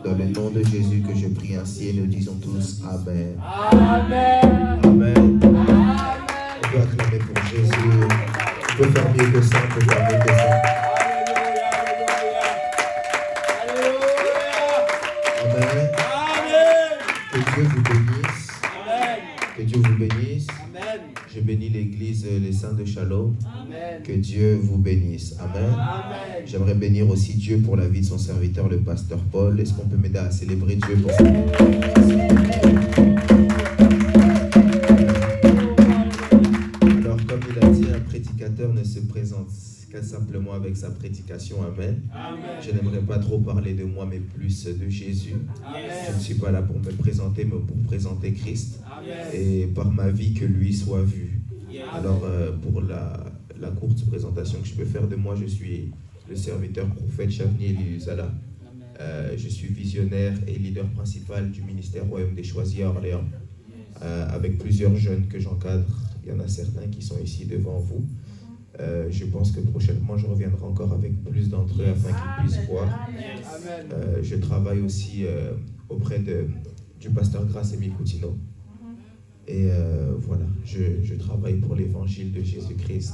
Dans le nom de Jésus que je prie ainsi et nous disons tous Amen. Amen. Amen. On peut acclamer pour Jésus. On peut faire mieux que ça, on peut faire mieux que ça. Amen. Que Dieu vous bénisse. Que Dieu vous bénisse. Je bénis l'église, les saints de Shalom. Que Dieu vous bénisse. Amen. J'aimerais bénir aussi Dieu pour la vie de son serviteur, le pasteur Paul. Est-ce qu'on peut m'aider à célébrer Dieu pour ça? Alors, comme il a dit, un prédicateur ne se présente qu'à simplement avec sa prédication. Amen. Je n'aimerais pas trop parler de moi, mais plus de Jésus. Je ne suis pas là pour me présenter, mais pour présenter Christ. Et par ma vie, que lui soit vu. Alors, pour la courte présentation que je peux faire de moi, je suis le serviteur prophète Chavni Elie-Zala. Je suis visionnaire et leader principal du ministère Royaume des Choisis à Orléans, avec plusieurs jeunes que j'encadre. Il y en a certains qui sont ici devant vous. Je pense que prochainement, je reviendrai encore avec plus d'entre eux afin qu'ils puissent voir. Je travaille aussi auprès du pasteur Gracemi Coutinho. Et voilà, je travaille pour l'évangile de Jésus-Christ.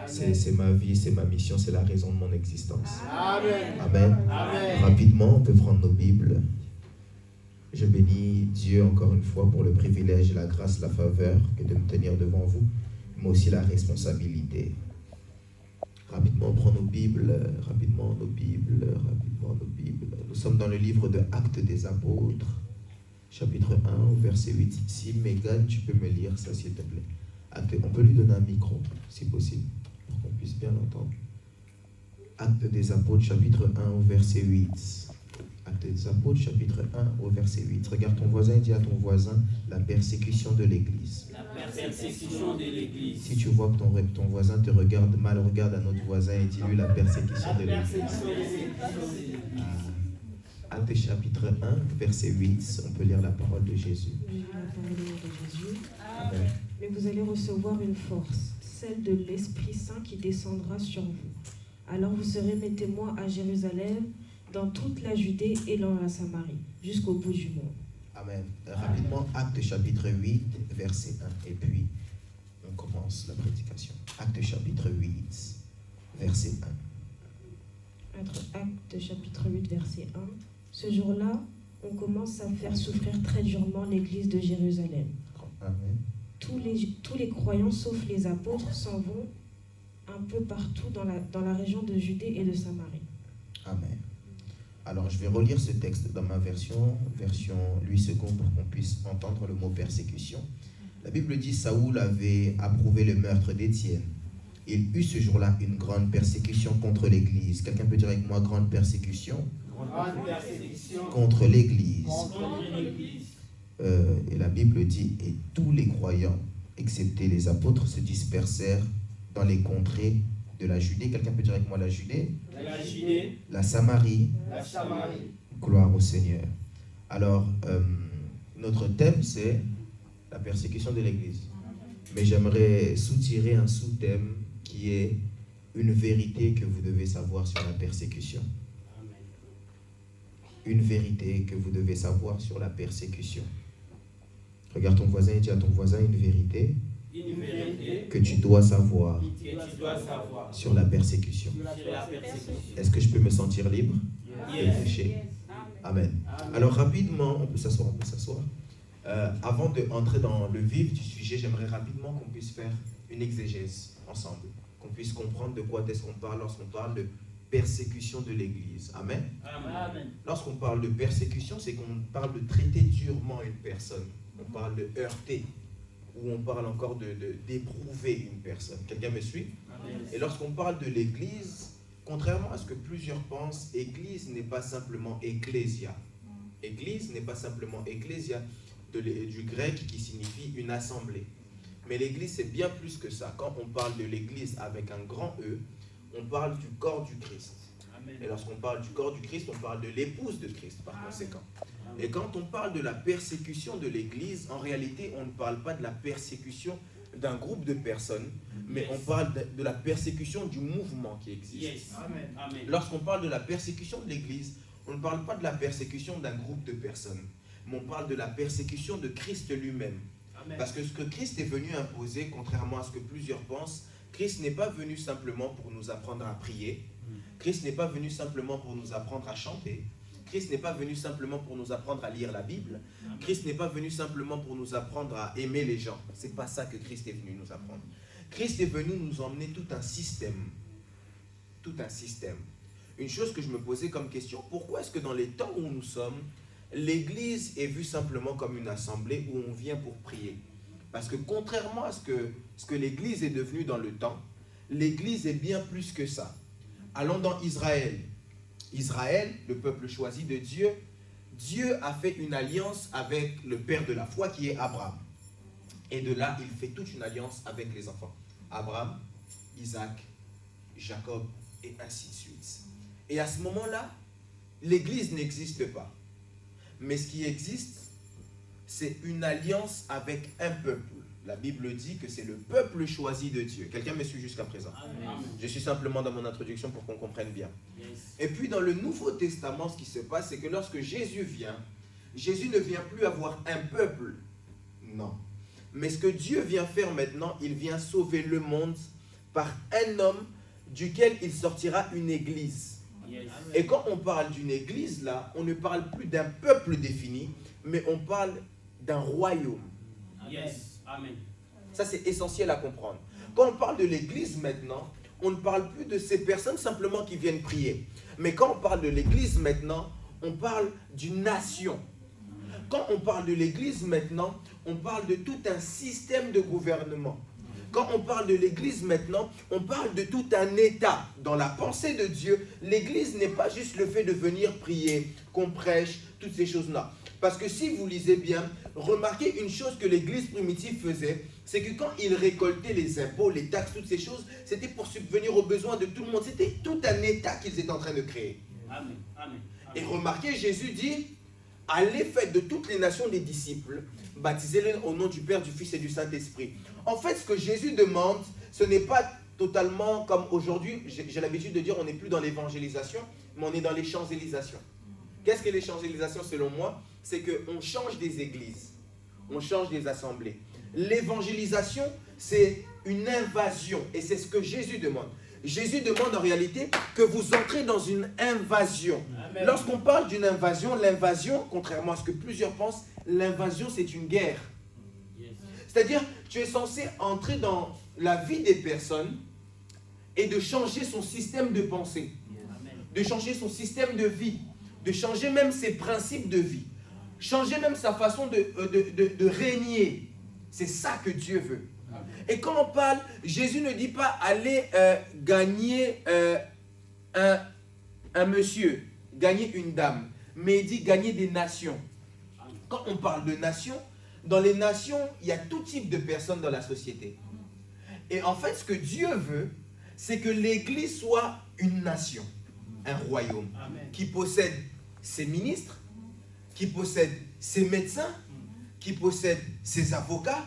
C'est ma vie, c'est ma mission, c'est la raison de mon existence. Amen. Rapidement, on peut prendre nos Bibles. Je bénis Dieu encore une fois pour le privilège, la grâce, la faveur que de me tenir devant vous, mais aussi la responsabilité. Rapidement, on prend nos Bibles, rapidement nos Bibles. Nous sommes dans le livre de Actes des Apôtres, chapitre 1, verset 8. Si Megan, tu peux me lire ça, s'il te plaît. On peut lui donner un micro, si possible, pour qu'on puisse bien l'entendre. Actes des Apôtres, chapitre 1, verset 8. Actes des Apôtres, chapitre 1, au verset 8. Regarde ton voisin et dis à ton voisin la persécution de l'Église. La persécution de l'Église. Si tu vois que ton voisin te regarde mal, regarde un autre voisin et dis-lui la persécution de l'Église. Actes chapitre 1, verset 8, on peut lire la parole de Jésus. La parole de Jésus. Amen. Mais vous allez recevoir une force, celle de l'Esprit Saint qui descendra sur vous. Alors vous serez mes témoins à Jérusalem, dans toute la Judée et dans la Samarie, jusqu'au bout du monde. Amen. Rapidement, Actes chapitre 8, verset 1. Et puis, on commence la prédication. Actes chapitre 8, verset 1. Actes chapitre 8, verset 1. Ce jour-là, on commence à faire souffrir très durement l'église de Jérusalem. Amen. Tous les croyants, sauf les apôtres, s'en vont un peu partout dans la région de Judée et de Samarie. Amen. Alors, je vais relire ce texte dans ma version Louis II pour qu'on puisse entendre le mot persécution. La Bible dit, Saoul avait approuvé le meurtre d'Étienne. Il eut ce jour-là une grande persécution contre l'Église. Quelqu'un peut dire avec moi, grande persécution? Contre l'Église. Et la Bible dit, et tous les croyants, excepté les apôtres, se dispersèrent dans les contrées de la Judée. Quelqu'un peut dire avec moi la Judée? La Samarie. Gloire au Seigneur. Alors, notre thème, c'est la persécution de l'Église. Mais j'aimerais soutirer un sous-thème qui est une vérité que vous devez savoir sur la persécution. Une vérité que vous devez savoir sur la persécution. Regarde ton voisin et dis à ton voisin une vérité que tu dois savoir sur la persécution. Est-ce que je peux me sentir libre de prêcher? Amen. Alors rapidement, on peut s'asseoir. Avant d'entrer dans le vif du sujet, j'aimerais rapidement qu'on puisse faire une exégèse ensemble, qu'on puisse comprendre de quoi est-ce qu'on parle lorsqu'on parle de persécution de l'Église. Amen. Amen. Lorsqu'on parle de persécution, c'est qu'on parle de traiter durement une personne. On parle de heurter, ou on parle encore d'éprouver une personne. Quelqu'un me suit? Amen. Et lorsqu'on parle de l'Église, contrairement à ce que plusieurs pensent, Église n'est pas simplement ecclésia. Église n'est pas simplement ecclésia, du grec qui signifie une assemblée. Mais l'Église, c'est bien plus que ça. Quand on parle de l'Église avec un grand E, on parle du corps du Christ. Amen. Et lorsqu'on parle du corps du Christ, on parle de l'épouse de Christ, par conséquent. Et quand on parle de la persécution de l'Église, en réalité, on ne parle pas de la persécution d'un groupe de personnes, mais on parle de la persécution du mouvement qui existe. Yes. Amen. Amen. Lorsqu'on parle de la persécution de l'Église, on ne parle pas de la persécution d'un groupe de personnes, mais on parle de la persécution de Christ lui-même. Amen. Parce que ce que Christ est venu imposer, contrairement à ce que plusieurs pensent, Christ n'est pas venu simplement pour nous apprendre à prier. Christ n'est pas venu simplement pour nous apprendre à chanter. Christ n'est pas venu simplement pour nous apprendre à lire la Bible. Christ n'est pas venu simplement pour nous apprendre à aimer les gens. Ce n'est pas ça que Christ est venu nous apprendre. Christ est venu nous emmener tout un système. Tout un système. Une chose que je me posais comme question, pourquoi est-ce que dans les temps où nous sommes, l'Église est vue simplement comme une assemblée où on vient pour prier? Parce que contrairement à ce que l'Église est devenue dans le temps, l'Église est bien plus que ça. Allons dans Israël. Israël, le peuple choisi de Dieu, Dieu a fait une alliance avec le père de la foi qui est Abraham. Et de là, il fait toute une alliance avec les enfants. Abraham, Isaac, Jacob et ainsi de suite. Et à ce moment-là, l'Église n'existe pas. Mais ce qui existe, c'est une alliance avec un peuple. La Bible dit que c'est le peuple choisi de Dieu. Quelqu'un me suit jusqu'à présent? Amen. Je suis simplement dans mon introduction pour qu'on comprenne bien. Yes. Et puis dans le Nouveau Testament, ce qui se passe, c'est que lorsque Jésus vient, Jésus ne vient plus avoir un peuple. Non. Mais ce que Dieu vient faire maintenant, il vient sauver le monde par un homme duquel il sortira une église. Yes. Et quand on parle d'une église, là, on ne parle plus d'un peuple défini, mais on parle d'un royaume. Yes. Amen. Ça, c'est essentiel à comprendre. Quand on parle de l'église maintenant, on ne parle plus de ces personnes simplement qui viennent prier. Mais quand on parle de l'église maintenant, on parle d'une nation. Quand on parle de l'église maintenant, on parle de tout un système de gouvernement. Quand on parle de l'église maintenant, on parle de tout un état. Dans la pensée de Dieu, l'église n'est pas juste le fait de venir prier, qu'on prêche, toutes ces choses-là. Parce que si vous lisez bien, remarquez une chose que l'église primitive faisait, c'est que quand ils récoltaient les impôts, les taxes, toutes ces choses, c'était pour subvenir aux besoins de tout le monde. C'était tout un état qu'ils étaient en train de créer. Amen. Amen. Et remarquez, Jésus dit, allez faites de toutes les nations des disciples, baptisez-les au nom du Père, du Fils et du Saint-Esprit. En fait, ce que Jésus demande, ce n'est pas totalement comme aujourd'hui, j'ai l'habitude de dire, on n'est plus dans l'évangélisation, mais on est dans l'échangélisation. Qu'est-ce que l'échangélisation selon moi? C'est qu'on change des églises, on change des assemblées. L'évangélisation, c'est une invasion, et c'est ce que Jésus demande. Jésus demande en réalité que vous entrez dans une invasion. Amen. Lorsqu'on parle d'une invasion, l'invasion, contrairement à ce que plusieurs pensent, l'invasion c'est une guerre. Yes. C'est-à-dire, tu es censé entrer dans la vie des personnes et de changer son système de pensée, Amen. de changer son système de vie, de changer même ses principes de vie, changer même sa façon de régner. C'est ça que Dieu veut. Et quand on parle, Jésus ne dit pas allez gagner un monsieur, gagner une dame, mais il dit gagner des nations. Quand on parle de nations, dans les nations, il y a tout type de personnes dans la société. Et en fait, ce que Dieu veut, c'est que l'Église soit une nation, un royaume, Amen. qui possède ses ministres, qui possède ses médecins, qui possède ses avocats,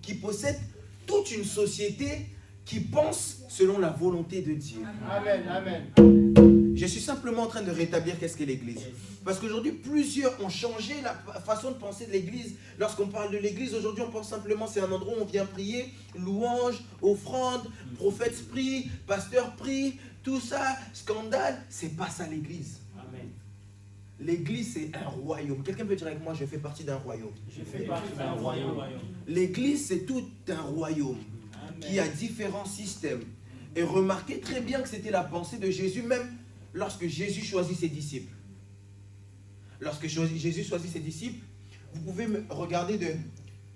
qui possède toute une société qui pense selon la volonté de Dieu. Amen. Amen. Je suis simplement en train de rétablir qu'est-ce qu'est l'Église. Parce qu'aujourd'hui, plusieurs ont changé la façon de penser de l'Église. Lorsqu'on parle de l'Église, aujourd'hui, on pense simplement c'est un endroit où on vient prier, louange, offrande, prophète prie, pasteur prie, tout ça, scandale. C'est pas ça l'Église. Amen. L'Église, c'est un royaume. Quelqu'un peut dire avec moi, je fais partie d'un royaume. Je fais partie d'un royaume. L'Église, c'est tout un royaume qui a différents systèmes. Et remarquez très bien que c'était la pensée de Jésus, même lorsque Jésus choisit ses disciples. Lorsque Jésus choisit ses disciples, vous pouvez regarder de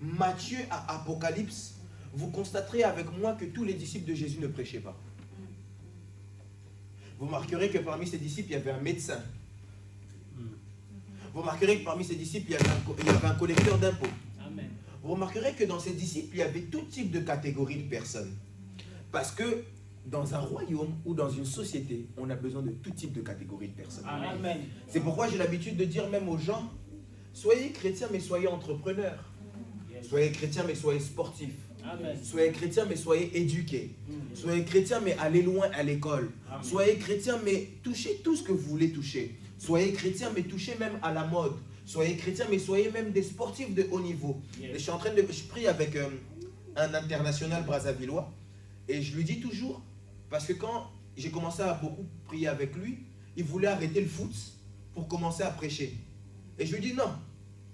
Matthieu à Apocalypse, vous constaterez avec moi que tous les disciples de Jésus ne prêchaient pas. Vous remarquerez que parmi ses disciples, il y avait un médecin. Vous remarquerez que parmi ses disciples, il y avait un collecteur d'impôts. Amen. Vous remarquerez que dans ses disciples, il y avait tout type de catégories de personnes. Parce que dans un royaume ou dans une société, on a besoin de tout type de catégories de personnes. Amen. C'est pourquoi j'ai l'habitude de dire même aux gens, soyez chrétiens mais soyez entrepreneurs. Yes. Soyez chrétiens mais soyez sportifs. Amen. Soyez chrétiens mais soyez éduqués. Soyez chrétiens mais allez loin à l'école. Amen. Soyez chrétiens mais touchez tout ce que vous voulez toucher. Soyez chrétiens, mais touchez même à la mode. Soyez chrétiens, mais soyez même des sportifs de haut niveau. Yes. Et je prie avec un international brassavillois. Et je lui dis toujours, parce que quand j'ai commencé à beaucoup prier avec lui, il voulait arrêter le foot pour commencer à prêcher. Et je lui dis non,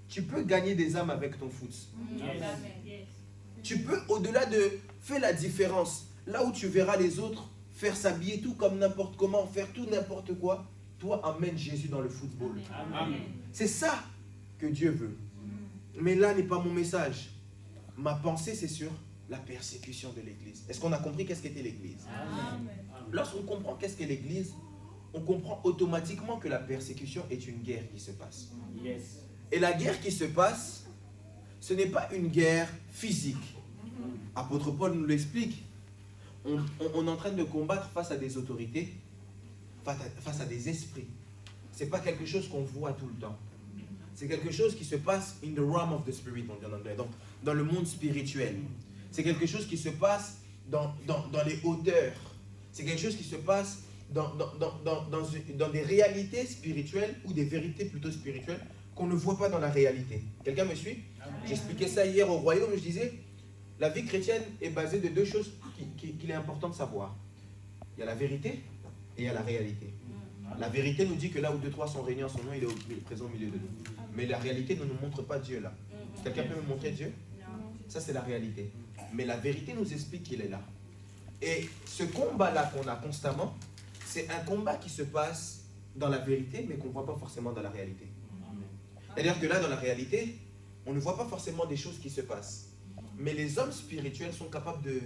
tu peux gagner des âmes avec ton foot. Tu peux, au-delà de faire la différence, là où tu verras les autres faire s'habiller tout comme n'importe comment, faire tout n'importe quoi, toi amène Jésus dans le football. Amen. C'est ça que Dieu veut. Mais là n'est pas mon message. Ma pensée, c'est sur la persécution de l'Église. Est-ce qu'on a compris qu'est-ce qu'était l'Église? Lorsqu'on comprend qu'est-ce qu'est l'Église, on comprend automatiquement que la persécution est une guerre qui se passe. Yes. Et la guerre qui se passe, ce n'est pas une guerre physique. Apôtre Paul nous l'explique. On est en train de combattre face à des autorités, face à des esprits. Ce n'est pas quelque chose qu'on voit tout le temps. C'est quelque chose qui se passe in the realm of the spirit, on dit en anglais, donc dans le monde spirituel. C'est quelque chose qui se passe dans les hauteurs. C'est quelque chose qui se passe dans des réalités spirituelles ou des vérités plutôt spirituelles qu'on ne voit pas dans la réalité. Quelqu'un me suit? J'expliquais ça hier au royaume, je disais, la vie chrétienne est basée de deux choses qu'il est important de savoir. Il y a la vérité et il y a la réalité. La vérité nous dit que là où deux, trois sont réunis en son nom, il est présent au milieu de nous. Mais la réalité ne nous montre pas Dieu là. Quelqu'un peut me montrer Dieu? Ça c'est la réalité. Mais la vérité nous explique qu'il est là. Et ce combat-là qu'on a constamment, c'est un combat qui se passe dans la vérité, mais qu'on ne voit pas forcément dans la réalité. C'est-à-dire que là, dans la réalité, on ne voit pas forcément des choses qui se passent. Mais les hommes spirituels sont capables de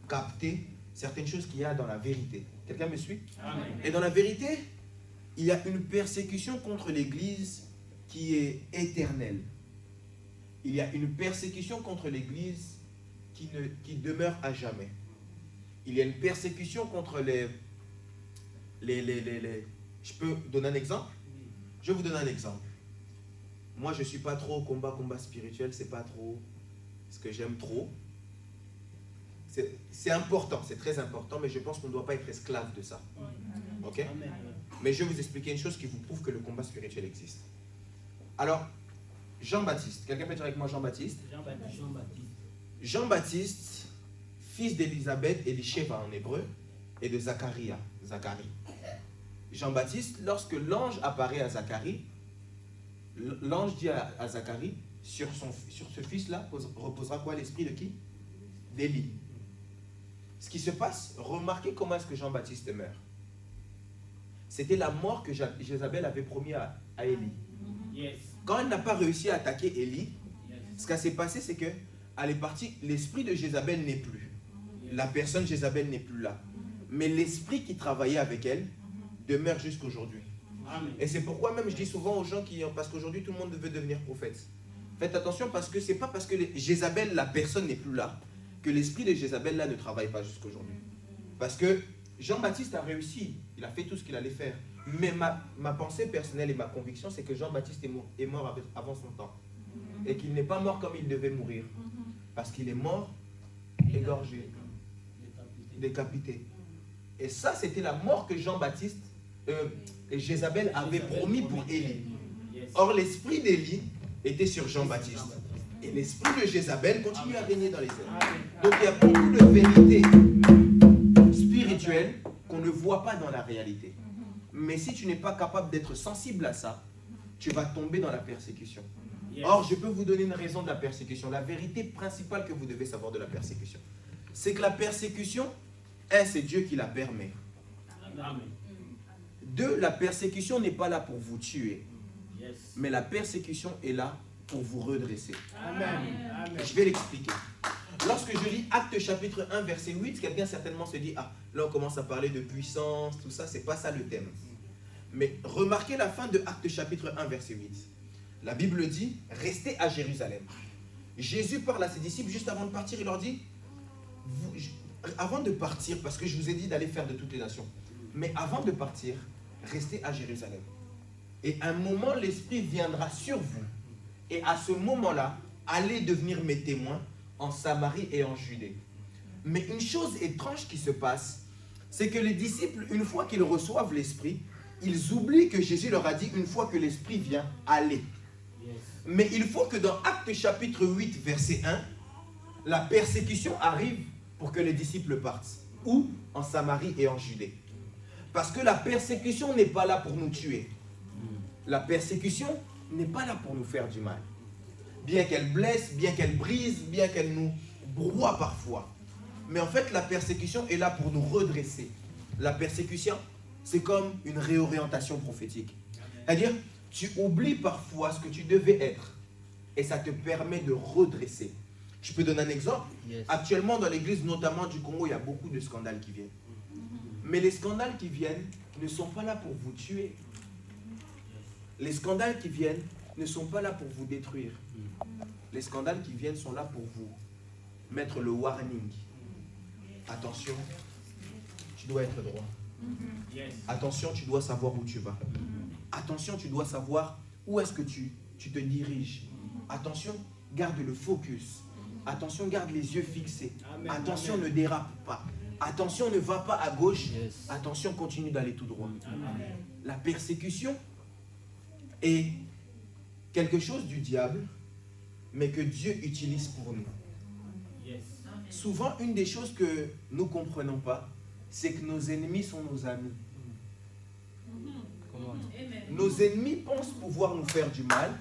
capter certaines choses qu'il y a dans la vérité. Quelqu'un me suit? Amen. Et dans la vérité, il y a une persécution contre l'Église qui est éternelle. Il y a une persécution contre l'Église qui demeure à jamais. Il y a une persécution contre les... Je peux donner un exemple? Je vais vous donner un exemple. Moi, je ne suis pas trop combat spirituel, c'est pas trop ce que j'aime trop. C'est important, c'est très important, mais je pense qu'on ne doit pas être esclave de ça. Ok? Amen. Mais je vais vous expliquer une chose qui vous prouve que le combat spirituel existe. Alors, Jean-Baptiste, quelqu'un peut dire avec moi Jean-Baptiste? Jean-Baptiste. Jean-Baptiste, fils d'Élisabeth, Elisheva en hébreu, et de Zacharie. Jean-Baptiste, lorsque l'ange apparaît à Zacharie, l'ange dit à Zacharie, sur ce fils-là reposera quoi? L'esprit de qui? D'Élie. Ce qui se passe, remarquez comment est-ce que Jean-Baptiste meurt. C'était la mort que Jézabel avait promis à Élie. Yes. Quand elle n'a pas réussi à attaquer Élie, ce qui s'est passé, c'est qu'elle est partie, l'esprit de Jézabel n'est plus. La personne Jézabel n'est plus là. Mais l'esprit qui travaillait avec elle demeure jusqu'aujourd'hui. Amen. Et c'est pourquoi même je dis souvent aux gens parce qu'aujourd'hui tout le monde veut devenir prophète. Faites attention parce que c'est pas parce que Jézabel, la personne n'est plus là, que l'esprit de Jézabel là ne travaille pas jusqu'aujourd'hui. Parce que Jean-Baptiste a réussi, il a fait tout ce qu'il allait faire. Mais ma pensée personnelle et ma conviction, c'est que Jean-Baptiste est mort avant son temps. Et qu'il n'est pas mort comme il devait mourir. Parce qu'il est mort égorgé, décapité. Et ça, c'était la mort que Jean-Baptiste et Jézabel avaient promis pour Élie. Yes. Or, l'esprit d'Élie était sur Jean-Baptiste. Et l'esprit de Jézabel continue à régner dans les airs. Donc, il y a beaucoup de vérités spirituelles qu'on ne voit pas dans la réalité. Mais si tu n'es pas capable d'être sensible à ça, tu vas tomber dans la persécution. Yes. Or, je peux vous donner une raison de la persécution. La vérité principale que vous devez savoir de la persécution, c'est que la persécution, c'est Dieu qui la permet. Amen. 2, la persécution n'est pas là pour vous tuer, Yes. mais la persécution est là pour vous redresser. Amen. Amen. Je vais l'expliquer. Lorsque je lis Actes chapitre 1 verset 8, quelqu'un certainement se dit, ah, là on commence à parler de puissance, tout ça, c'est pas ça le thème. Mais remarquez la fin de Actes chapitre 1 verset 8. La Bible dit, restez à Jérusalem. Jésus parle à ses disciples juste avant de partir, il leur dit, avant de partir, parce que je vous ai dit d'aller faire de toutes les nations, mais avant de partir, restez à Jérusalem. Et un moment, l'Esprit viendra sur vous. Et à ce moment-là, allez devenir mes témoins en Samarie et en Judée. Mais une chose étrange qui se passe, c'est que les disciples, une fois qu'ils reçoivent l'Esprit, ils oublient que Jésus leur a dit une fois que l'Esprit vient, allez. Mais il faut que dans Actes chapitre 8, verset 1, la persécution arrive pour que les disciples partent. Où? En Samarie et en Judée. Parce que la persécution n'est pas là pour nous tuer. La persécution n'est pas là pour nous faire du mal. Bien qu'elle blesse, bien qu'elle brise, bien qu'elle nous broie parfois. Mais en fait, la persécution est là pour nous redresser. La persécution, c'est comme une réorientation prophétique. C'est-à-dire, tu oublies parfois ce que tu devais être. Et ça te permet de redresser. Je peux donner un exemple. Actuellement, dans l'église, notamment du Congo, il y a beaucoup de scandales qui viennent. Mais les scandales qui viennent ne sont pas là pour vous tuer. Les scandales qui viennent ne sont pas là pour vous détruire. Les scandales qui viennent sont là pour vous mettre le warning. Attention, tu dois être droit. Attention, tu dois savoir où tu vas. Attention, tu dois savoir où est-ce que tu te diriges. Attention, garde le focus. Attention, garde les yeux fixés. Amen. Attention, Amen. ne dérape pas. Attention, ne va pas à gauche. Attention, continue d'aller tout droit. Amen. La persécution est quelque chose du diable, mais que Dieu utilise pour nous. Yes. Souvent, une des choses que nous ne comprenons pas, c'est que nos ennemis sont nos amis. Nos ennemis pensent pouvoir nous faire du mal,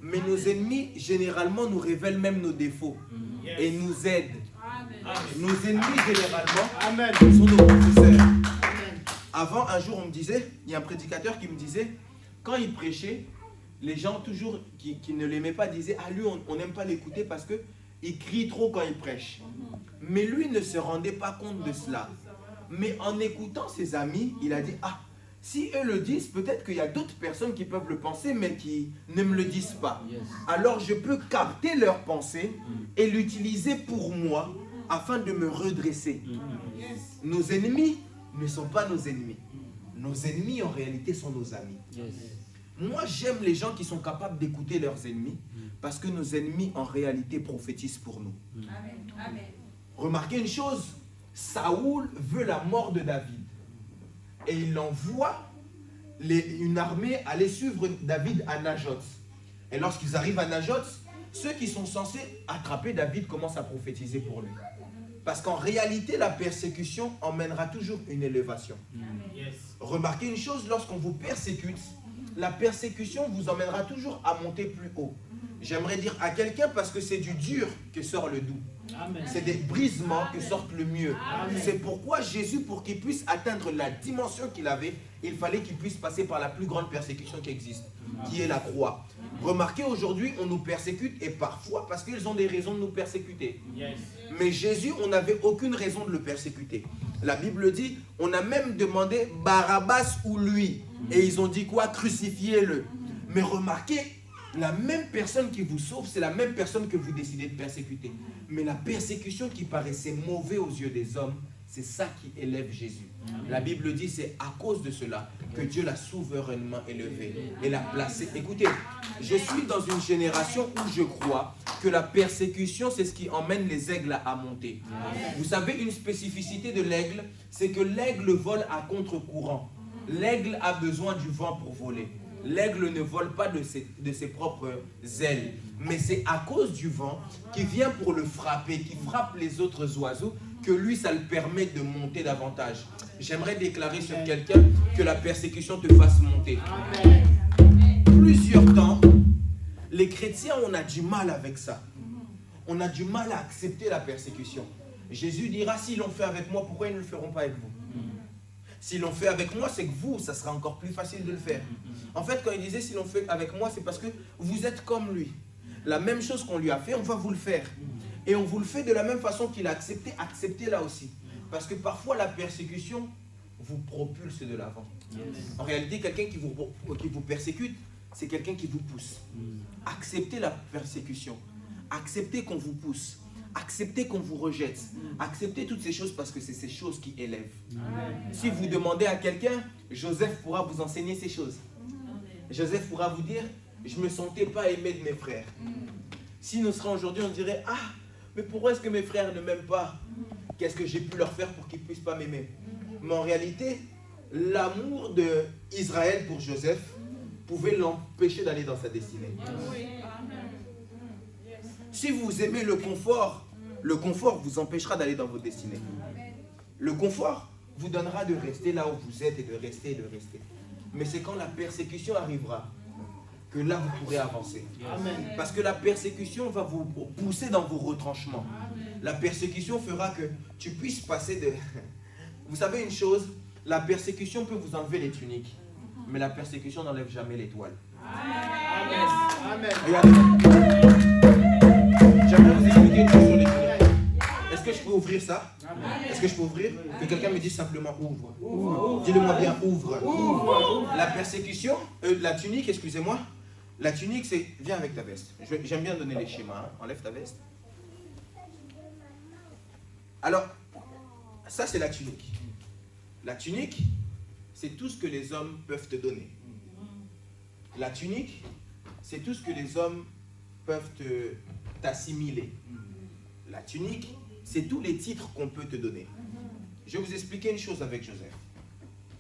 mais nos ennemis, généralement, nous révèlent même nos défauts Yes. et nous aident. Amen. Nos ennemis, généralement, Amen. sont nos professeurs. Avant, un jour, on me disait, il y a un prédicateur qui me disait, quand il prêchait, les gens toujours qui ne l'aimaient pas disaient, ah lui, on n'aime pas l'écouter parce qu'il crie trop quand il prêche. Mais lui ne se rendait pas compte de cela. Mais en écoutant ses amis, il a dit, ah, si eux le disent, peut-être qu'il y a d'autres personnes qui peuvent le penser, mais qui ne me le disent pas. Alors je peux capter leur pensée et l'utiliser pour moi afin de me redresser. Nos ennemis ne sont pas nos ennemis. Nos ennemis, en réalité, sont nos amis. Moi, j'aime les gens qui sont capables d'écouter leurs ennemis parce que nos ennemis, en réalité, prophétisent pour nous. Amen. Remarquez une chose, Saoul veut la mort de David. Et il envoie une armée aller suivre David à Najoth. Et lorsqu'ils arrivent à Najoth, ceux qui sont censés attraper David commencent à prophétiser pour lui. Parce qu'en réalité, la persécution emmènera toujours une élévation. Yes. Remarquez une chose, lorsqu'on vous persécute, la persécution vous emmènera toujours à monter plus haut. J'aimerais dire à quelqu'un parce que c'est du dur que sort le doux. Amen. C'est des brisements que sortent le mieux. Amen. C'est pourquoi Jésus, pour qu'il puisse atteindre la dimension qu'il avait, il fallait qu'il puisse passer par la plus grande persécution qui existe, qui est la croix. Remarquez, aujourd'hui, on nous persécute et parfois parce qu'ils ont des raisons de nous persécuter. Yes. Mais Jésus, on n'avait aucune raison de le persécuter. La Bible dit, on a même demandé Barabbas ou lui. Et ils ont dit quoi? Crucifiez-le. Mais remarquez, la même personne qui vous sauve, c'est la même personne que vous décidez de persécuter. Mais la persécution qui paraissait mauvaise aux yeux des hommes, c'est ça qui élève Jésus. La Bible dit, c'est à cause de cela que Dieu l'a souverainement élevé et l'a placé. Écoutez, je suis dans une génération où je crois que la persécution, c'est ce qui emmène les aigles à monter. Vous savez, une spécificité de l'aigle, c'est que l'aigle vole à contre-courant. L'aigle a besoin du vent pour voler. L'aigle ne vole pas de ses propres ailes, mais c'est à cause du vent qui vient pour le frapper, qui frappe les autres oiseaux, que lui, ça le permet de monter davantage. J'aimerais déclarer sur quelqu'un que la persécution te fasse monter. Amen. Plusieurs temps, les chrétiens, on a du mal avec ça. On a du mal à accepter la persécution. Jésus dira, s'ils l'ont fait avec moi, pourquoi ils ne le feront pas avec vous? S'ils l'ont fait avec moi, c'est que vous, ça sera encore plus facile de le faire. En fait, quand il disait s'ils l'ont fait avec moi, c'est parce que vous êtes comme lui. La même chose qu'on lui a fait, on va vous le faire. Et on vous le fait de la même façon qu'il a accepté, acceptez-la aussi. Parce que parfois, la persécution vous propulse de l'avant. En réalité, quelqu'un qui vous persécute, c'est quelqu'un qui vous pousse. Acceptez la persécution. Acceptez qu'on vous pousse. Acceptez qu'on vous rejette. Acceptez toutes ces choses parce que c'est ces choses qui élèvent. Si vous demandez à quelqu'un, Joseph pourra vous enseigner ces choses. Joseph pourra vous dire, je ne me sentais pas aimé de mes frères. Si nous serions aujourd'hui, on dirait, ah, mais pourquoi est-ce que mes frères ne m'aiment pas? Qu'est-ce que j'ai pu leur faire pour qu'ils ne puissent pas m'aimer? Mais en réalité, l'amour d'Israël pour Joseph pouvait l'empêcher d'aller dans sa destinée. Si vous aimez le confort vous empêchera d'aller dans votre destinée. Le confort vous donnera de rester là où vous êtes et de rester et de rester. Mais c'est quand la persécution arrivera que là vous pourrez avancer. Amen. Parce que la persécution va vous pousser dans vos retranchements. Amen. La persécution fera que tu puisses passer de... Vous savez une chose, la persécution peut vous enlever les tuniques, mais la persécution n'enlève jamais l'étoile. Amen. Regardez. J'aimerais vous expliquer une chose sur les tuniques. Est-ce que je peux ouvrir ça? Est-ce que je peux ouvrir? Que quelqu'un me dise simplement ouvre. Dis-le-moi bien, ouvre. La persécution, la tunique, excusez-moi. La tunique, c'est... Viens avec ta veste. J'aime bien donner les schémas. Hein. Enlève ta veste. Alors, ça c'est la tunique. La tunique, c'est tout ce que les hommes peuvent te donner. La tunique, c'est tout ce que les hommes peuvent t'assimiler. La tunique, c'est tous les titres qu'on peut te donner. Je vais vous expliquer une chose avec Joseph.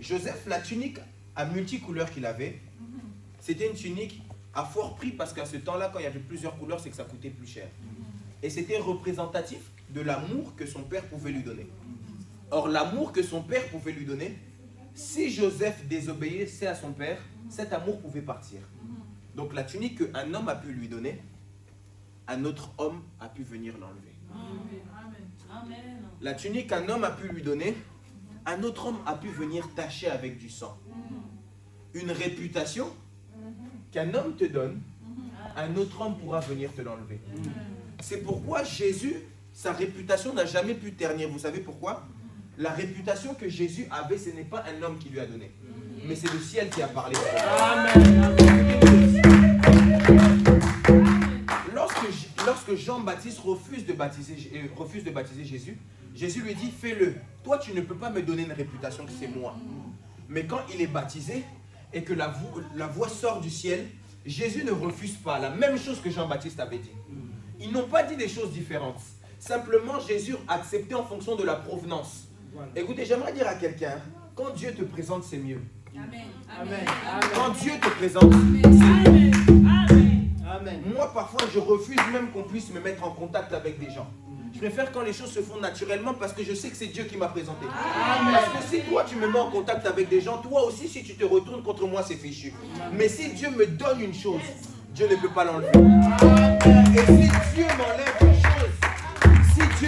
Joseph, la tunique à multicouleurs qu'il avait, c'était une tunique à fort prix parce qu'à ce temps-là, quand il y avait plusieurs couleurs, c'est que ça coûtait plus cher. Et c'était représentatif de l'amour que son père pouvait lui donner. Or, l'amour que son père pouvait lui donner, si Joseph désobéissait à son père, cet amour pouvait partir. Donc la tunique qu'un homme a pu lui donner, un autre homme a pu venir l'enlever. La tunique qu'un homme a pu lui donner, un autre homme a pu venir tacher avec du sang. Une réputation qu'un homme te donne, un autre homme pourra venir te l'enlever. C'est pourquoi Jésus, sa réputation n'a jamais pu ternir. Vous savez pourquoi? La réputation que Jésus avait, ce n'est pas un homme qui lui a donné, mais c'est le ciel qui a parlé. Lorsque Jean-Baptiste refuse de baptiser Jésus, Jésus lui dit, fais-le. Toi, tu ne peux pas me donner une réputation que c'est moi. Mais quand il est baptisé et que la voix sort du ciel, Jésus ne refuse pas. La même chose que Jean-Baptiste avait dit. Ils n'ont pas dit des choses différentes. Simplement, Jésus acceptait en fonction de la provenance. Écoutez, j'aimerais dire à quelqu'un, quand Dieu te présente, c'est mieux. Amen. Quand Dieu te présente, c'est mieux. Amen. Moi, parfois, je refuse même qu'on puisse me mettre en contact avec des gens. Je préfère quand les choses se font naturellement parce que je sais que c'est Dieu qui m'a présenté. Amen. Parce que si toi, tu me mets en contact avec des gens, toi aussi, si tu te retournes contre moi, c'est fichu. Mais si Dieu me donne une chose, Dieu ne peut pas l'enlever. Et si Dieu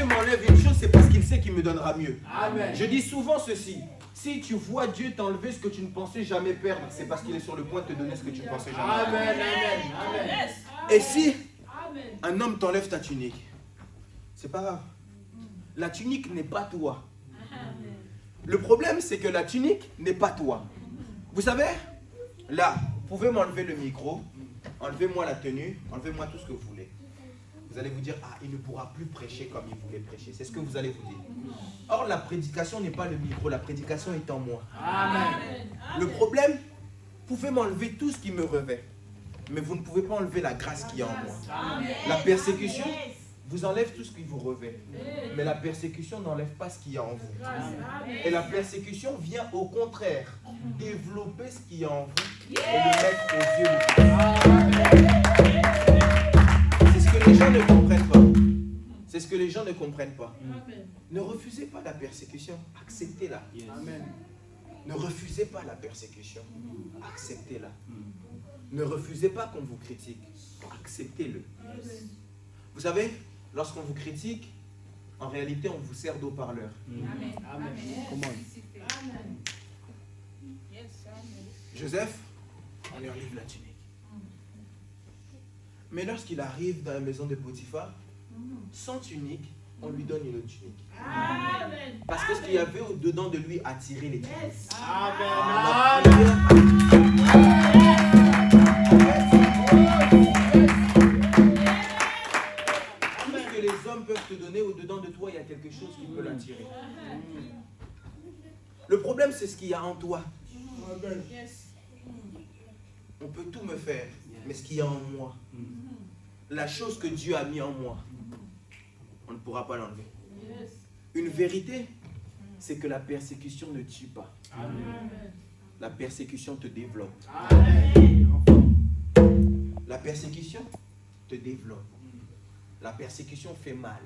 m'enlève une chose, c'est parce qu'il sait qu'il me donnera mieux. Amen. Je dis souvent ceci. Si tu vois Dieu t'enlever ce que tu ne pensais jamais perdre, c'est parce qu'il est sur le point de te donner ce que tu ne pensais jamais perdre. Amen. Et si un homme t'enlève ta tunique, c'est pas grave. La tunique n'est pas toi. Le problème, c'est que la tunique n'est pas toi. Vous savez, là, vous pouvez m'enlever le micro, enlevez-moi la tenue, enlevez-moi tout ce que vous voulez. Vous allez vous dire, ah, il ne pourra plus prêcher comme il voulait prêcher. C'est ce que vous allez vous dire. Or, la prédication n'est pas le micro, la prédication est en moi. Amen. Le problème, vous pouvez m'enlever tout ce qui me revêt, mais vous ne pouvez pas enlever la grâce qui est en moi. Amen. La persécution vous enlève tout ce qui vous revêt, mais la persécution n'enlève pas ce qui est en vous. Et la persécution vient au contraire développer ce qui est en vous et le mettre aux yeux de Dieu. C'est ce que les gens ne comprennent pas. C'est ce que les gens ne comprennent pas. Ne refusez pas la persécution, acceptez-la. Amen. Ne refusez pas la persécution, acceptez-la. Ne refusez pas qu'on vous critique, acceptez-le. Vous savez, lorsqu'on vous critique, en réalité, on vous sert d'haut-parleur. Amen. Amen. Comment? Joseph, on lui enlève la tunique. Mais lorsqu'il arrive dans la maison de Potiphar, sans tunique, on lui donne une autre tunique. Amen. Parce que ce qu'il y avait au-dedans de lui attirait les tuniques. Amen. Tout ce que les hommes peuvent te donner, au-dedans de toi, il y a quelque chose qui peut l'attirer. Le problème, c'est ce qu'il y a en toi. On peut tout me faire, mais ce qu'il y a en moi, la chose que Dieu a mis en moi, on ne pourra pas l'enlever. Une vérité c'est que la persécution ne tue pas. Amen. La persécution te développe. Amen. La persécution te développe. La persécution fait mal.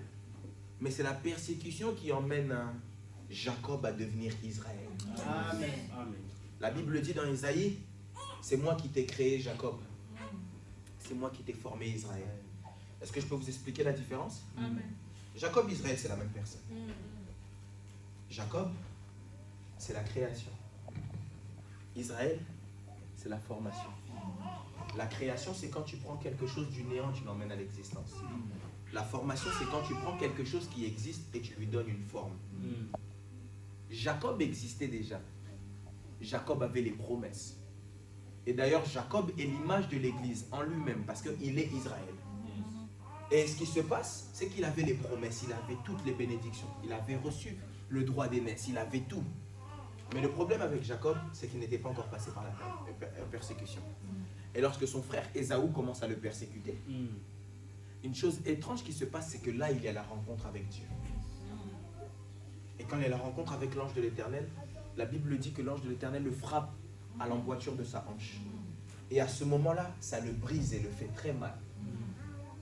Mais c'est la persécution qui emmène Jacob à devenir Israël. Amen. La Bible dit dans Isaïe, c'est moi qui t'ai créé Jacob. C'est moi qui t'ai formé Israël. Est-ce que je peux vous expliquer la différence? Amen. Jacob et Israël, c'est la même personne. Jacob, c'est la création. Israël, c'est la formation. La création, c'est quand tu prends quelque chose du néant, tu l'emmènes à l'existence. La formation, c'est quand tu prends quelque chose qui existe et tu lui donnes une forme. Jacob existait déjà. Jacob avait les promesses. Et d'ailleurs, Jacob est l'image de l'Église en lui-même parce qu'il est Israël. Et ce qui se passe, c'est qu'il avait les promesses, il avait toutes les bénédictions, il avait reçu le droit d'aînesse, il avait tout. Mais le problème avec Jacob, c'est qu'il n'était pas encore passé par la persécution. Et lorsque son frère Ésaü commence à le persécuter, une chose étrange qui se passe, c'est que là, il y a la rencontre avec Dieu. Et quand il y a la rencontre avec l'ange de l'Éternel, la Bible dit que l'ange de l'Éternel le frappe à l'emboîture de sa hanche. Et à ce moment-là, ça le brise et le fait très mal.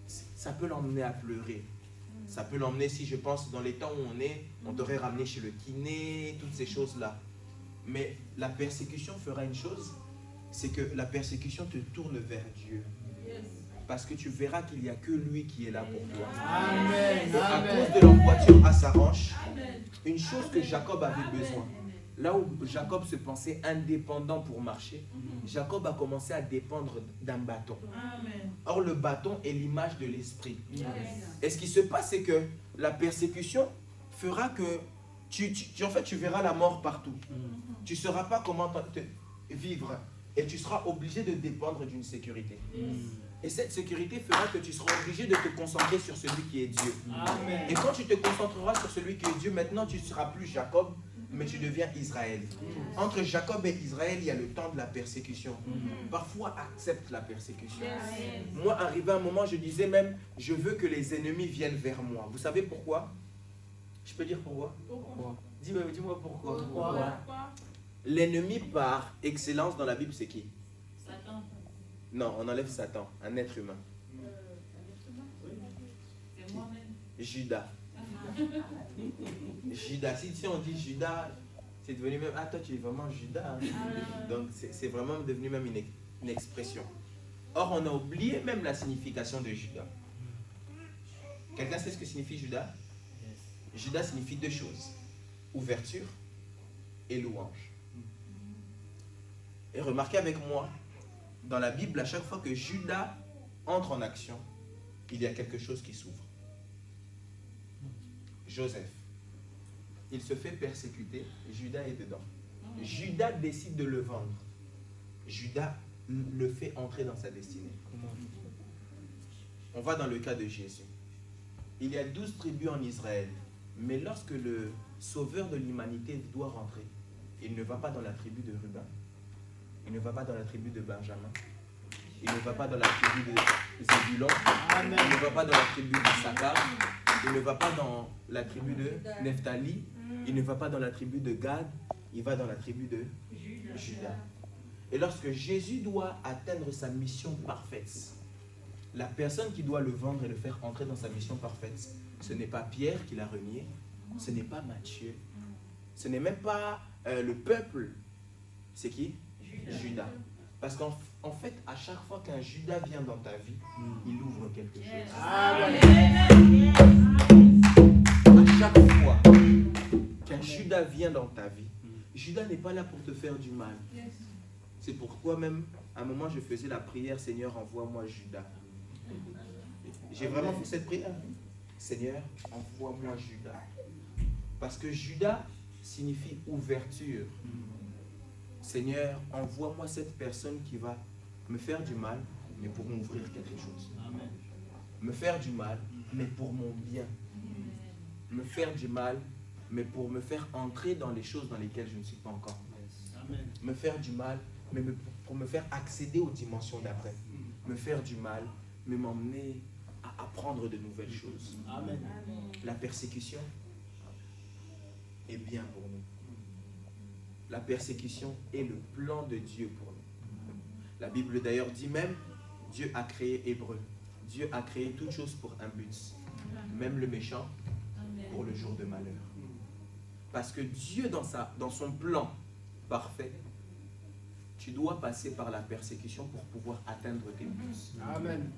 Ça peut l'emmener à pleurer. Ça peut l'emmener, si je pense, dans les temps où on t'aurait ramené chez le kiné, toutes ces choses-là. Mais la persécution fera une chose, c'est que la persécution te tourne vers Dieu. Parce que tu verras qu'il n'y a que lui qui est là pour toi. Amen. Et à cause de l'emboîture à sa hanche, une chose que Jacob avait besoin, là où Jacob se pensait indépendant pour marcher, Jacob a commencé à dépendre d'un bâton. Amen. Or, le bâton est l'image de l'esprit. Et ce qui se passe, c'est que la persécution fera que en fait, tu verras la mort partout. Tu ne sauras pas comment vivre. Et tu seras obligé de dépendre d'une sécurité. Et cette sécurité fera que tu seras obligé de te concentrer sur celui qui est Dieu. Amen. Et quand tu te concentreras sur celui qui est Dieu, maintenant tu ne seras plus Jacob, mais tu deviens Israël. Entre Jacob et Israël, il y a le temps de la persécution. Parfois, accepte la persécution. Moi, arrivé à un moment, je disais même, je veux que les ennemis viennent vers moi. Vous savez pourquoi? Je peux dire pourquoi? Pourquoi? Dis-moi pourquoi. Pourquoi? L'ennemi par excellence dans la Bible, c'est qui? Satan. Non, on enlève Satan, un être humain. C'est moi-même. Judas. Judas, si on dit Judas, c'est devenu même, ah toi tu es vraiment Judas. Donc c'est vraiment devenu même une expression. Or on a oublié même la signification de Judas. Quelqu'un sait ce que signifie Judas? Judas signifie deux choses, ouverture et louange. Et remarquez avec moi, dans la Bible, à chaque fois que Judas entre en action, il y a quelque chose qui s'ouvre. Joseph, il se fait persécuter, Judas est dedans. Judas décide de le vendre. Judas le fait entrer dans sa destinée. On va dans le cas de Jésus. Il y a 12 tribus en Israël, mais lorsque le sauveur de l'humanité doit rentrer, il ne va pas dans la tribu de Ruben, il ne va pas dans la tribu de Benjamin, il ne va pas dans la tribu de Zébulon, il ne va pas dans la tribu d'Issachar, il ne va pas dans la tribu de Nephtali, il ne va pas dans la tribu de Gad, il va dans la tribu de Judas. Et lorsque Jésus doit atteindre sa mission parfaite, la personne qui doit le vendre et le faire entrer dans sa mission parfaite, ce n'est pas Pierre qui l'a renié, ce n'est pas Matthieu, ce n'est même pas le peuple, c'est qui? Judas. Parce qu'en fait, à chaque fois qu'un Judas vient dans ta vie, il ouvre quelque chose. À chaque fois qu'un Judas vient dans ta vie, Judas n'est pas là pour te faire du mal. C'est pourquoi même, à un moment, je faisais la prière, Seigneur, envoie-moi Judas. J'ai vraiment fait cette prière. Seigneur, envoie-moi Judas. Parce que Judas signifie ouverture. Seigneur, envoie-moi cette personne qui va me faire du mal, mais pour m'ouvrir quelque chose. Amen. Me faire du mal, mais pour mon bien. Me faire du mal, mais pour me faire entrer dans les choses dans lesquelles je ne suis pas encore. Amen. Me faire du mal, mais pour me faire accéder aux dimensions d'après. Me faire du mal, mais m'emmener à apprendre de nouvelles choses. Amen. La persécution est bien pour nous. La persécution est le plan de Dieu pour nous. La Bible d'ailleurs dit même, Dieu a créé Hébreu. Dieu a créé toutes choses pour un but. Même le méchant pour le jour de malheur. Parce que Dieu, dans son plan parfait, tu dois passer par la persécution pour pouvoir atteindre tes buts. Amen.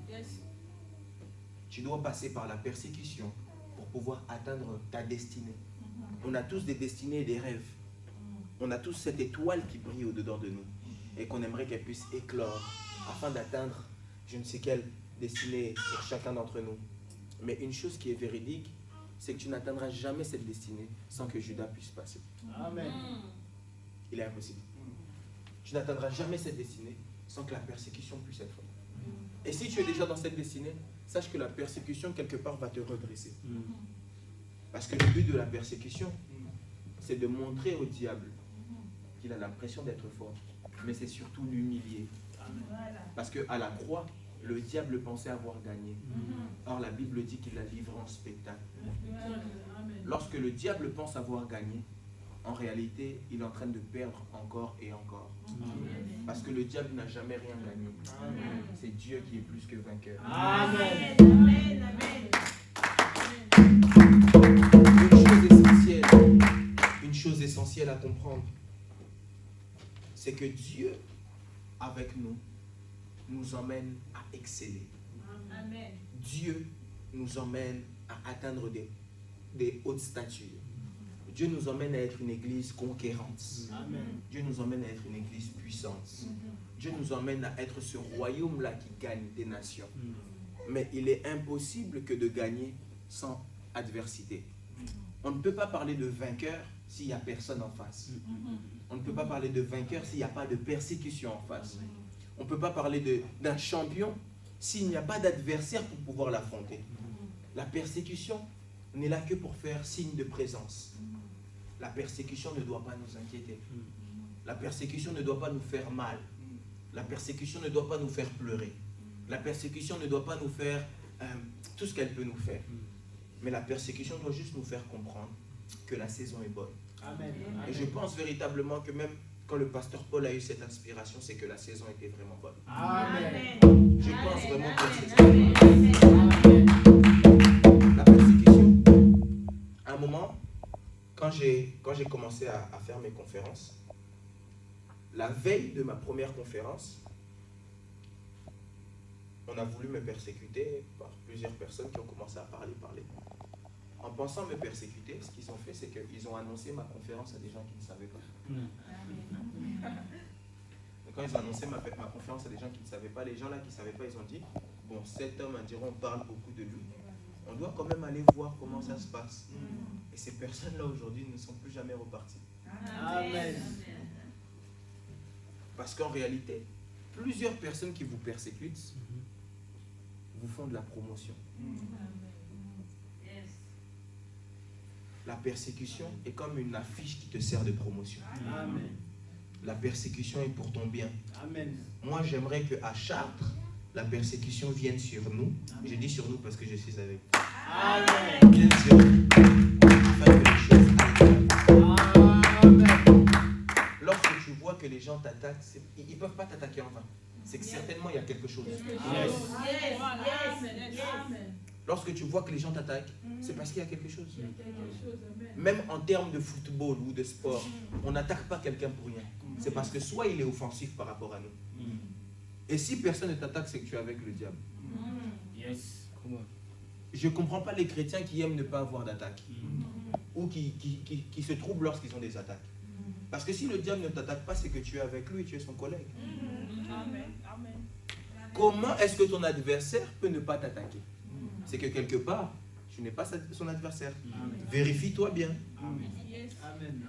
Tu dois passer par la persécution pour pouvoir atteindre ta destinée. On a tous des destinées et des rêves. On a tous cette étoile qui brille au-dedans de nous et qu'on aimerait qu'elle puisse éclore afin d'atteindre je ne sais quelle destinée pour chacun d'entre nous. Mais une chose qui est véridique, c'est que tu n'atteindras jamais cette destinée sans que Judas puisse passer. Amen. Il est impossible. Tu n'atteindras jamais cette destinée sans que la persécution puisse être faite. Et si tu es déjà dans cette destinée, sache que la persécution, quelque part, va te redresser. Parce que le but de la persécution, c'est de montrer au diable qu'il a l'impression d'être fort. Mais c'est surtout l'humilier. Parce qu'à la croix, le diable pensait avoir gagné. Or, la Bible dit qu'il l'a livré en spectacle. Lorsque le diable pense avoir gagné, en réalité, il est en train de perdre encore et encore. Parce que le diable n'a jamais rien gagné. C'est Dieu qui est plus que vainqueur. Amen. Une chose essentielle à comprendre, c'est que Dieu, avec nous, nous emmène à exceller. Dieu nous emmène à atteindre des hautes statures. Dieu nous emmène à être une église conquérante. Amen. Dieu nous emmène à être une église puissante. Dieu nous emmène à être ce royaume-là qui gagne des nations. Mais il est impossible que de gagner sans adversité. On ne peut pas parler de vainqueur s'il n'y a personne en face. On ne peut pas parler de vainqueur s'il n'y a pas de persécution en face. On ne peut pas parler d'un champion s'il n'y a pas d'adversaire pour pouvoir l'affronter. La persécution n'est là que pour faire signe de présence. La persécution ne doit pas nous inquiéter. La persécution ne doit pas nous faire mal. La persécution ne doit pas nous faire pleurer. La persécution ne doit pas nous faire tout ce qu'elle peut nous faire. Mais la persécution doit juste nous faire comprendre que la saison est bonne. Amen. Et je pense véritablement que même quand le pasteur Paul a eu cette inspiration, c'est que la saison était vraiment bonne. Amen. Je pense vraiment que c'est ça. La persécution, à un moment, quand j'ai commencé à faire mes conférences, la veille de ma première conférence, on a voulu me persécuter par plusieurs personnes qui ont commencé à parler. En pensant me persécuter, ce qu'ils ont fait, c'est qu'ils ont annoncé ma conférence à des gens qui ne savaient pas. Et quand ils ont annoncé ma conférence à des gens qui ne savaient pas, les gens là qui ne savaient pas, ils ont dit, bon, cet homme, on parle beaucoup de lui. On doit quand même aller voir comment ça se passe. Et ces personnes-là aujourd'hui ne sont plus jamais reparties. Amen. Parce qu'en réalité, plusieurs personnes qui vous persécutent vous font de la promotion. La persécution est comme une affiche qui te sert de promotion. Amen. La persécution est pour ton bien. Amen. Moi, j'aimerais qu'à Chartres, la persécution vienne sur nous. Je dis sur nous parce que je suis avec vous. Amen. Vienne sur nous. Afin que les choses aillent. Amen. Lorsque tu vois que les gens t'attaquent, ils ne peuvent pas t'attaquer en vain. C'est que certainement il y a quelque chose. Lorsque tu vois que les gens t'attaquent, c'est parce qu'il y a quelque chose. Même en termes de football ou de sport, on n'attaque pas quelqu'un pour rien. C'est parce que soit il est offensif par rapport à nous. Et si personne ne t'attaque, c'est que tu es avec le diable. Yes. Je ne comprends pas les chrétiens qui aiment ne pas avoir d'attaque. Ou qui se troublent lorsqu'ils ont des attaques. Parce que si le diable ne t'attaque pas, c'est que tu es avec lui, tu es son collègue. Comment est-ce que ton adversaire peut ne pas t'attaquer? C'est que quelque part, tu n'es pas son adversaire. Vérifie-toi bien. Amen.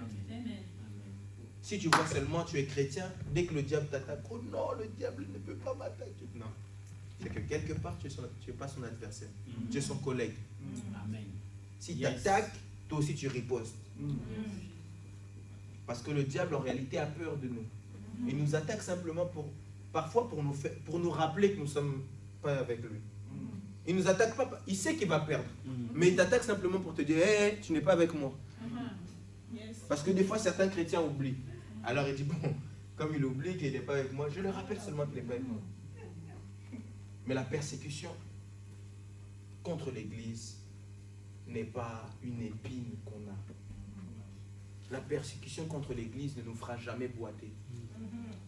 Si tu vois seulement tu es chrétien, dès que le diable t'attaque, oh non, le diable ne peut pas m'attaquer. Non. C'est que quelque part, tu n'es pas son adversaire. Tu es son collègue. Amen. Si tu attaques, toi aussi tu ripostes. Parce que le diable en réalité a peur de nous. Il nous attaque simplement parfois pour nous rappeler que nous ne sommes pas avec lui. Il nous attaque pas, il sait qu'il va perdre. Mais il t'attaque simplement pour te dire, hey, tu n'es pas avec moi. Parce que des fois, certains chrétiens oublient. Alors il dit, bon, comme il oublie qu'il n'est pas avec moi, je le rappelle seulement qu'il n'est pas avec moi. Mais la persécution contre l'Église n'est pas une épine qu'on a. La persécution contre l'Église ne nous fera jamais boiter.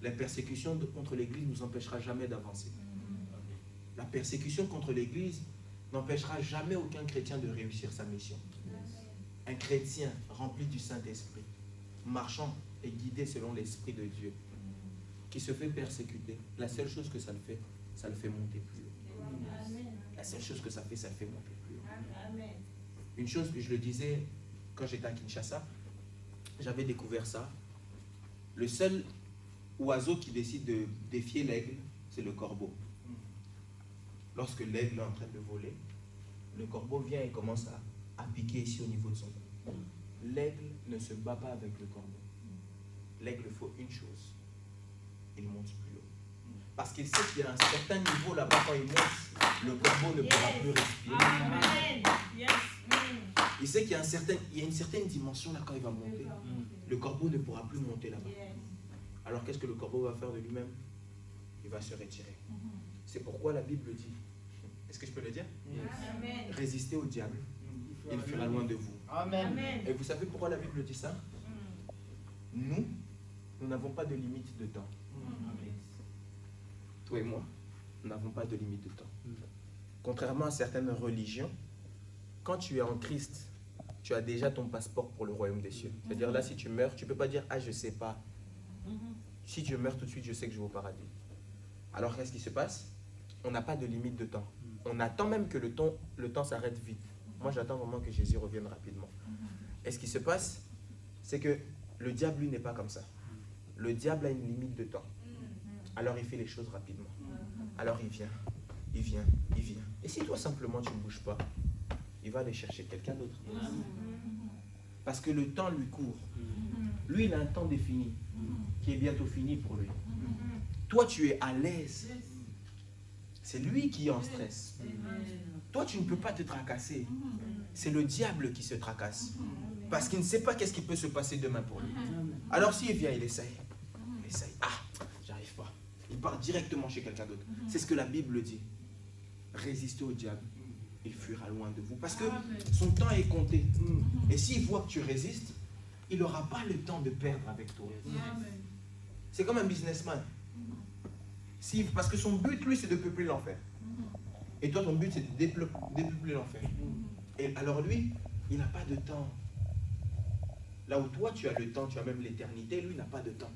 La persécution contre l'Église ne nous empêchera jamais d'avancer. La persécution contre l'Église n'empêchera jamais aucun chrétien de réussir sa mission. Un chrétien rempli du Saint-Esprit, marchant et guidé selon l'Esprit de Dieu, qui se fait persécuter, la seule chose que ça le fait monter plus haut. La seule chose que ça le fait monter plus haut. Une chose que je le disais quand j'étais à Kinshasa, j'avais découvert ça. Le seul oiseau qui décide de défier l'aigle, c'est le corbeau. Lorsque l'aigle est en train de voler, le corbeau vient et commence à piquer ici au niveau de son cou. L'aigle ne se bat pas avec le corbeau. L'aigle faut une chose, il monte plus haut. Parce qu'il sait qu'il y a un certain niveau là-bas, quand il monte, le corbeau ne pourra plus respirer. Il sait qu'il y a une certaine dimension là quand il va monter. Le corbeau ne pourra plus monter là-bas. Alors qu'est-ce que le corbeau va faire de lui-même? Il va se retirer. C'est pourquoi la Bible dit, est-ce que je peux le dire? Résistez au diable, il fuira loin de vous. Amen. Et vous savez pourquoi la Bible dit ça? Nous n'avons pas de limite de temps. Toi et moi, nous n'avons pas de limite de temps. Contrairement à certaines religions, quand tu es en Christ, tu as déjà ton passeport pour le royaume des cieux. C'est-à-dire là, si tu meurs, tu ne peux pas dire « Ah, je ne sais pas ». Si tu meurs tout de suite, je sais que je vais au paradis. Alors, qu'est-ce qui se passe? On n'a pas de limite de temps. On attend même que le temps s'arrête vite. Moi, j'attends vraiment que Jésus revienne rapidement. Et ce qui se passe, c'est que le diable, lui, n'est pas comme ça. Le diable a une limite de temps. Alors, il fait les choses rapidement. Alors, il vient. Et si toi, simplement, tu ne bouges pas, il va aller chercher quelqu'un d'autre. Parce que le temps lui court. Lui, il a un temps défini, qui est bientôt fini pour lui. Toi, tu es à l'aise. C'est lui qui est en stress. Toi, tu ne peux pas te tracasser. C'est le diable qui se tracasse. Parce qu'il ne sait pas qu'est-ce qui peut se passer demain pour lui. Alors s'il vient, il essaye. Ah, j'arrive pas. Il part directement chez quelqu'un d'autre. C'est ce que la Bible dit. Résistez au diable, il fuira loin de vous. Parce que son temps est compté. Et s'il voit que tu résistes, il n'aura pas le temps de perdre avec toi. C'est comme un businessman. Parce que son but, lui, c'est de peupler l'enfer. Et toi, ton but, c'est de dépeupler l'enfer. Et alors lui, il n'a pas de temps. Là où toi, tu as le temps, tu as même l'éternité, lui n'a pas de temps.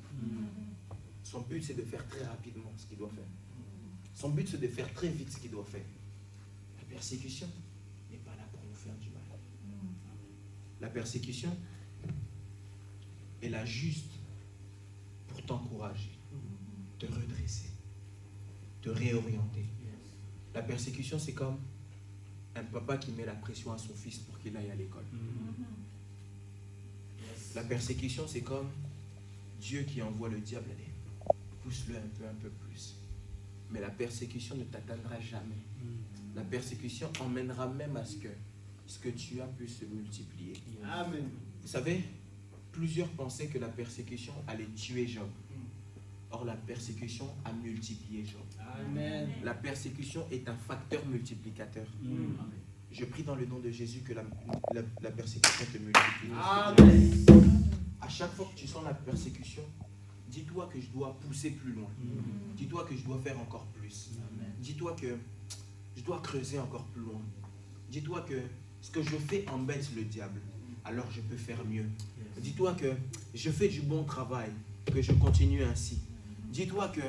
Son but, c'est de faire très rapidement ce qu'il doit faire. Son but, c'est de faire très vite ce qu'il doit faire. La persécution n'est pas là pour nous faire du mal. La persécution est là juste pour t'encourager, te redresser, te réorienter. La persécution, c'est comme un papa qui met la pression à son fils pour qu'il aille à l'école. La persécution, c'est comme Dieu qui envoie le diable, allez, pousse-le un peu plus. Mais la persécution ne t'atteindra jamais. La persécution emmènera même à ce que tu as puisse se multiplier. Amen. Vous savez, plusieurs pensaient que la persécution allait tuer Job. Or, la persécution a multiplié Job. Amen. La persécution est un facteur multiplicateur. Je prie dans le nom de Jésus que la persécution te multiplie. Amen. À chaque fois que tu sens la persécution, dis-toi que je dois pousser plus loin. Dis-toi que je dois faire encore plus. Dis-toi que je dois creuser encore plus loin. Dis-toi que ce que je fais embête le diable. Alors je peux faire mieux. Dis-toi que je fais du bon travail, que je continue ainsi. Dis-toi que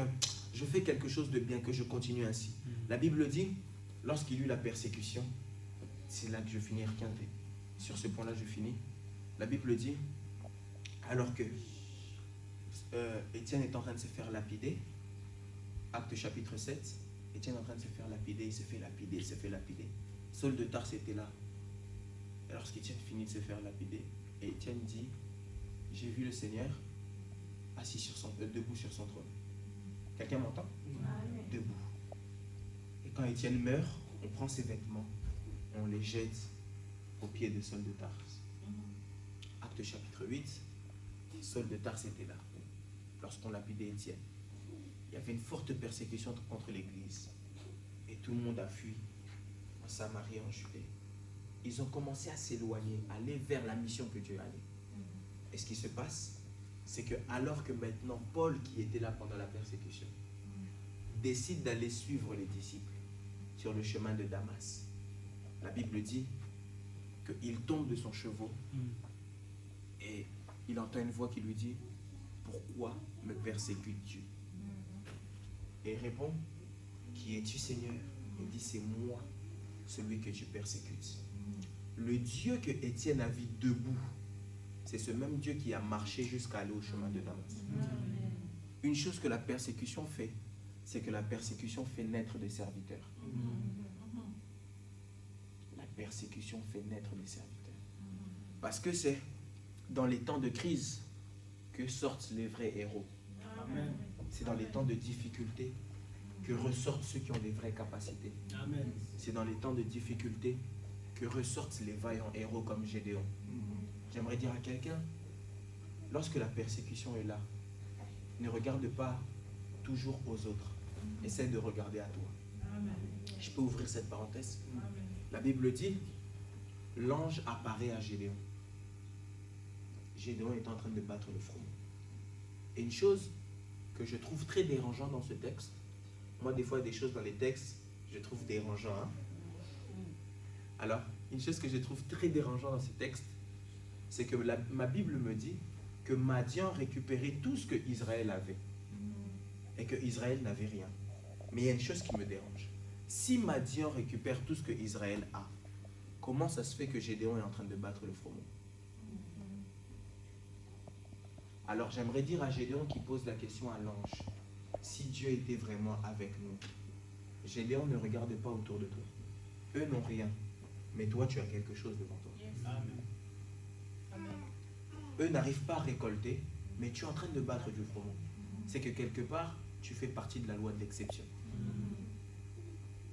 je fais quelque chose de bien, que je continue ainsi. La Bible dit, lorsqu'il y eut la persécution, c'est là que je finis, regardez. Sur ce point-là, je finis. La Bible dit, alors que Étienne est en train de se faire lapider, Acte chapitre 7, Étienne est en train de se faire lapider, il se fait lapider. Saul de Tarse était là. Et lorsqu'Étienne finit de se faire lapider, et Étienne dit, j'ai vu le Seigneur assis debout sur son trône. Quelqu'un m'entend? Debout. Et quand Étienne meurt, on prend ses vêtements, on les jette aux pieds de Saul de Tarse. Acte Actes chapitre 8, Saul de Tarse était là, lorsqu'on lapidait Étienne. Il y avait une forte persécution contre l'église. Et tout le monde a fui en Samarie, en Judée. Ils ont commencé à s'éloigner, à aller vers la mission que Dieu allait. Et ce qui se passe, c'est que alors que maintenant Paul, qui était là pendant la persécution, décide d'aller suivre les disciples sur le chemin de Damas, la Bible dit qu'il tombe de son cheval et il entend une voix qui lui dit « Pourquoi me persécutes-tu » Et il répond « Qui es-tu, Seigneur ?» Il dit « C'est moi, celui que tu persécutes. » Le Dieu que Étienne a vu debout, c'est ce même Dieu qui a marché jusqu'à aller au chemin de Damas. Une chose que la persécution fait, c'est que la persécution fait naître des serviteurs. La persécution fait naître des serviteurs. Parce que c'est dans les temps de crise que sortent les vrais héros. C'est dans les temps de difficulté que ressortent ceux qui ont des vraies capacités. C'est dans les temps de difficulté que ressortent les vaillants héros comme Gédéon. J'aimerais dire à quelqu'un, lorsque la persécution est là, ne regarde pas toujours aux autres. Essaie de regarder à toi. Je peux ouvrir cette parenthèse. La Bible dit, l'ange apparaît à Gédéon. Gédéon est en train de battre le front. Et une chose que je trouve très dérangeante dans ce texte, moi des fois des choses dans les textes, je trouve dérangeant. Alors, une chose que je trouve très dérangeante dans ce texte, c'est que ma Bible me dit que Madian récupérait tout ce que Israël avait. Et que Israël n'avait rien. Mais il y a une chose qui me dérange. Si Madian récupère tout ce que Israël a, comment ça se fait que Gédéon est en train de battre le froment? Alors j'aimerais dire à Gédéon qui pose la question à l'ange, si Dieu était vraiment avec nous, Gédéon ne regarde pas autour de toi. Eux n'ont rien, mais toi tu as quelque chose devant toi. Eux n'arrivent pas à récolter, mais tu es en train de battre du froment. C'est que quelque part, tu fais partie de la loi de l'exception.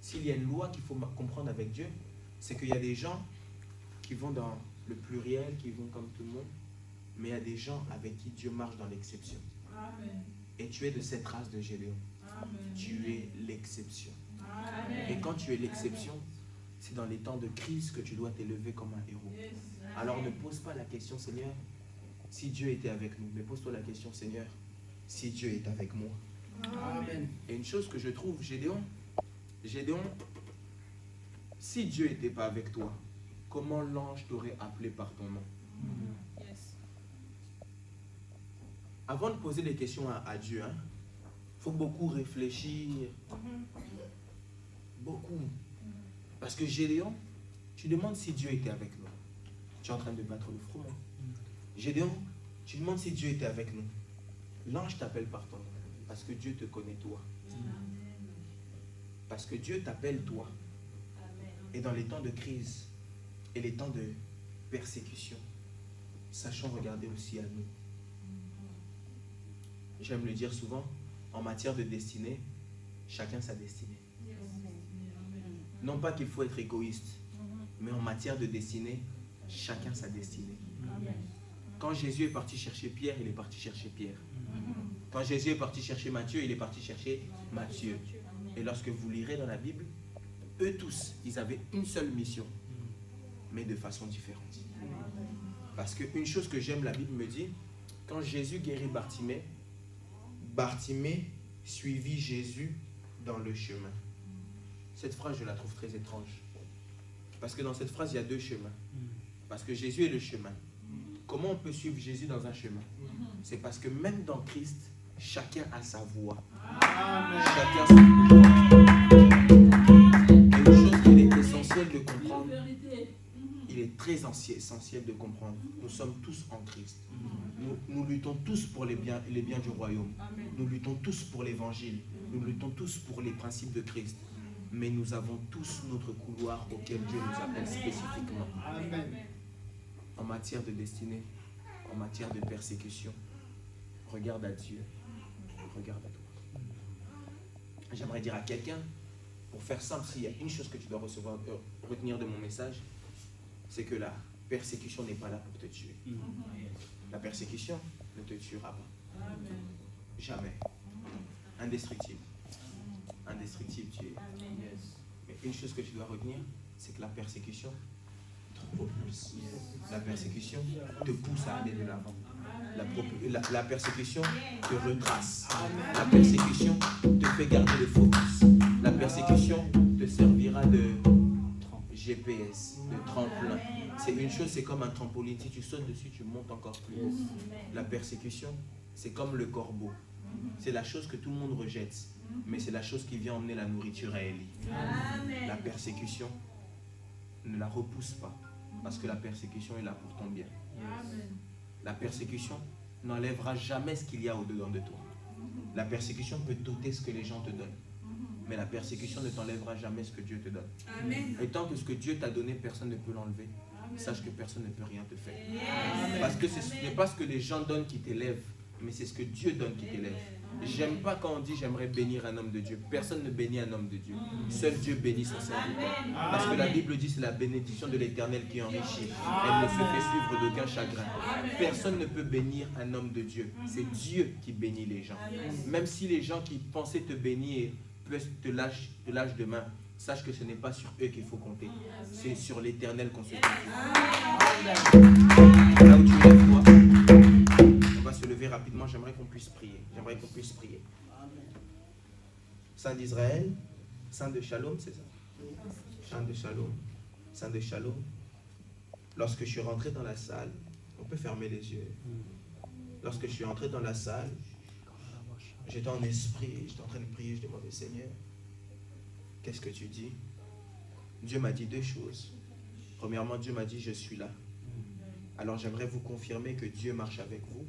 S'il y a une loi qu'il faut comprendre avec Dieu, c'est qu'il y a des gens qui vont dans le pluriel, qui vont comme tout le monde, mais il y a des gens avec qui Dieu marche dans l'exception. Et tu es de cette race de Gédéon. Tu es l'exception. Et quand tu es l'exception, c'est dans les temps de crise que tu dois t'élever comme un héros. Alors ne pose pas la question, Seigneur, si Dieu était avec nous, mais pose-toi la question, Seigneur, si Dieu est avec moi. Amen. Et une chose que je trouve, Gédéon, si Dieu n'était pas avec toi, comment l'ange t'aurait appelé par ton nom? Avant de poser des questions à Dieu, faut beaucoup réfléchir. Beaucoup. Parce que Gédéon, tu demandes si Dieu était avec nous. Tu es en train de battre le front. Gédéon, tu demandes si Dieu était avec nous. L'ange t'appelle par ton nom. Parce que Dieu te connaît toi. Parce que Dieu t'appelle toi. Et dans les temps de crise et les temps de persécution, sachons regarder aussi à nous. J'aime le dire souvent, en matière de destinée, chacun sa destinée. Non pas qu'il faut être égoïste, mais en matière de destinée, chacun sa destinée. Quand Jésus est parti chercher Pierre, il est parti chercher Pierre. Quand Jésus est parti chercher Matthieu, il est parti chercher Matthieu. Et lorsque vous lirez dans la Bible, eux tous, ils avaient une seule mission, mais de façon différente. Parce qu'une chose que j'aime, la Bible me dit, quand Jésus guérit Bartimée, Bartimée suivit Jésus dans le chemin. Cette phrase, je la trouve très étrange. Parce que dans cette phrase, il y a deux chemins. Parce que Jésus est le chemin. Comment on peut suivre Jésus dans un chemin? C'est parce que même dans Christ, chacun a sa voie. Chacun sa voie. Et une chose qu'il est essentiel de comprendre, il est très essentiel de comprendre. Nous sommes tous en Christ. Nous luttons tous pour les biens du royaume. Nous luttons tous pour l'évangile. Nous luttons tous pour les principes de Christ. Mais nous avons tous notre couloir auquel Dieu nous appelle spécifiquement. En matière de destinée, en matière de persécution, regarde à Dieu. Regarde à toi. J'aimerais dire à quelqu'un, pour faire simple, s'il y a une chose que tu dois retenir de mon message, c'est que persécution n'est pas là pour te tuer. La persécution ne te tuera pas. Jamais. Indestructible. Indestructible, tu es. Mais une chose que tu dois retenir, c'est que la persécution te propulse. La persécution te pousse à aller de l'avant. La persécution te retrace. La persécution te fait garder le focus. La persécution te servira de GPS, de tremplin. C'est une chose, c'est comme un trampoline. Si tu sautes dessus, tu montes encore plus haut. La persécution, c'est comme le corbeau. C'est la chose que tout le monde rejette, mais c'est la chose qui vient emmener la nourriture à Élie. La persécution, ne la repousse pas, parce que la persécution est là pour ton bien. La persécution n'enlèvera jamais ce qu'il y a au-dedans de toi. La persécution peut t'ôter ce que les gens te donnent, mais la persécution ne t'enlèvera jamais ce que Dieu te donne. Et tant que ce que Dieu t'a donné, personne ne peut l'enlever. Sache que personne ne peut rien te faire. Parce que ce n'est pas ce que les gens donnent qui t'élève, mais c'est ce que Dieu donne qui t'élève. J'aime pas quand on dit j'aimerais bénir un homme de Dieu. Personne ne bénit un homme de Dieu. Seul Dieu bénit son serviteur. Parce que la Bible dit c'est la bénédiction de l'Éternel qui enrichit. Elle ne se fait suivre d'aucun chagrin. Personne ne peut bénir un homme de Dieu. C'est Dieu qui bénit les gens. Même si les gens qui pensaient te bénir te lâchent de main, sache que ce n'est pas sur eux qu'il faut compter. C'est sur l'Éternel qu'on se confie. Là où tu es, toi, on va se lever rapidement. J'aimerais qu'on puisse prier. Saint d'Israël, Saint de Shalom, c'est ça? Saint de Shalom. Saint de Shalom. Lorsque je suis rentré dans la salle, on peut fermer les yeux. Lorsque je suis entré dans la salle, j'étais en esprit, j'étais en train de prier, je demandais Seigneur, qu'est-ce que tu dis? Dieu m'a dit deux choses. Premièrement, Dieu m'a dit je suis là. Alors j'aimerais vous confirmer que Dieu marche avec vous.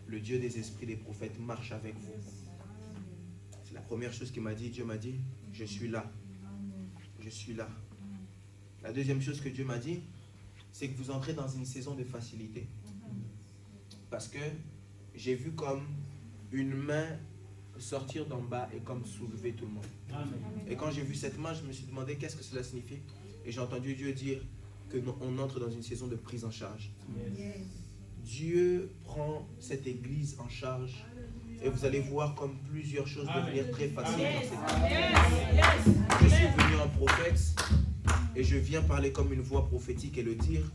Le Dieu des esprits des prophètes marche avec vous. C'est la première chose qu'il m'a dit. Dieu m'a dit je suis là. Je suis là. La deuxième chose que Dieu m'a dit, c'est que vous entrez dans une saison de facilité. Parce que j'ai vu comme une main sortir d'en bas et comme soulever tout le monde. Amen. Et quand j'ai vu cette main, je me suis demandé qu'est-ce que cela signifie. Et j'ai entendu Dieu dire qu'on entre dans une saison de prise en charge. Yes. Dieu prend cette église en charge et vous allez voir comme plusieurs choses devenir très faciles dans cette église. Je suis venu en prophète et je viens parler comme une voix prophétique et le dire.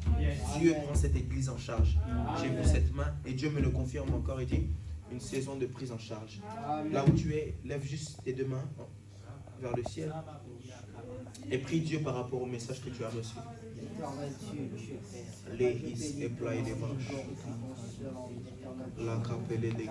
Dieu prend cette église en charge. J'ai vu cette main et Dieu me le confirme encore et dit une saison de prise en charge. Là où tu es, lève juste tes deux mains vers le ciel et prie Dieu par rapport au message que tu as reçu. Les is et ployer les manches. La capelle des